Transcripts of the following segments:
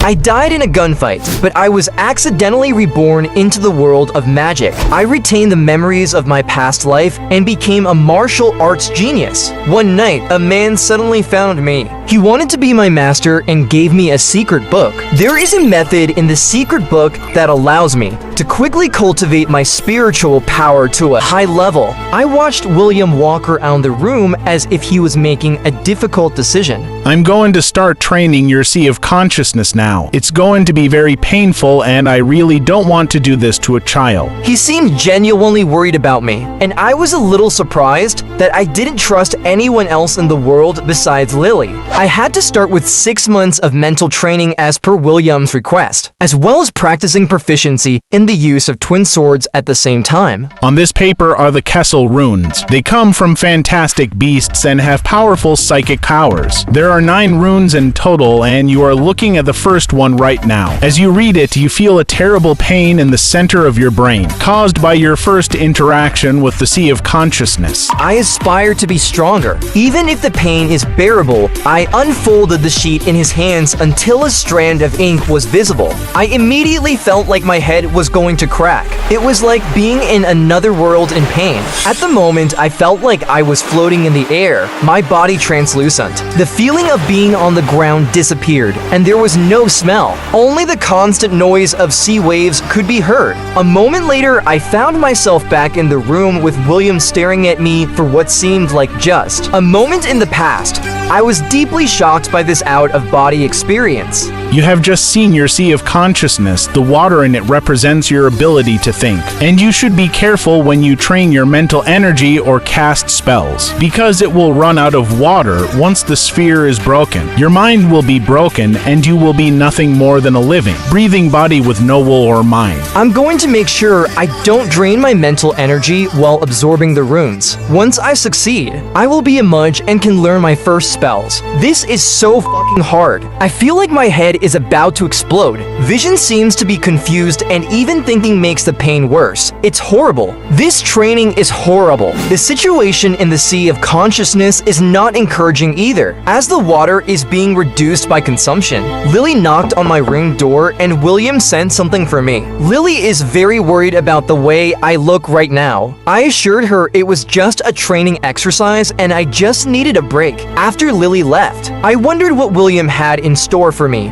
I died in a gunfight, but I was accidentally reborn into the world of magic. I retained the memories of my past life and became a martial arts genius. One night, a man suddenly found me. He wanted to be my master and gave me a secret book. There is a method in the secret book that allows me to quickly cultivate my spiritual power to a high level. I watched William walk around the room as if he was making a difficult decision. I'm going to start training your sea of consciousness now. It's going to be very painful, and I really don't want to do this to a child. He seemed genuinely worried about me, and I was a little surprised that I didn't trust anyone else in the world besides Lily. I had to start with 6 months of mental training as per William's request, as well as practicing proficiency in the use of twin swords at the same time. On this paper are the Kessel runes. They come from fantastic beasts and have powerful psychic powers. There are 9 runes in total, and you are looking at the first one right now. As you read it, you feel a terrible pain in the center of your brain, caused by your first interaction with the Sea of Consciousness. I aspire to be stronger. Even if the pain is bearable, I unfolded the sheet in his hands until a strand of ink was visible. I immediately felt like my head was going to crack. It was like being in another world in pain. At the moment, I felt like I was floating in the air, my body translucent. The feeling of being on the ground disappeared, and there was no smell. Only the constant noise of sea waves could be heard. A moment later, I found myself back in the room with William staring at me for what seemed like just a moment in the past. I was deeply shocked by this out-of-body experience. You have just seen your Sea of Consciousness. The water in it represents your ability to think. And you should be careful when you train your mental energy or cast spells, because it will run out of water once the sphere is broken. Your mind will be broken, and you will be nothing more than a living, breathing body with no will or mind. I'm going to make sure I don't drain my mental energy while absorbing the runes. Once I succeed, I will be a mage and can learn my first spells. This is so fucking hard. I feel like my head is about to explode. Vision seems to be confused, and even thinking makes the pain worse. It's horrible. This training is horrible. The situation in the Sea of Consciousness is not encouraging either, as the water is being reduced by consumption. Lily knocked on my room door, and William sent something for me. Lily is very worried about the way I look right now. I assured her it was just a training exercise and I just needed a break. After Lily left, I wondered what William had in store for me.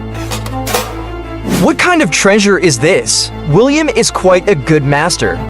What kind of treasure is this? William is quite a good master.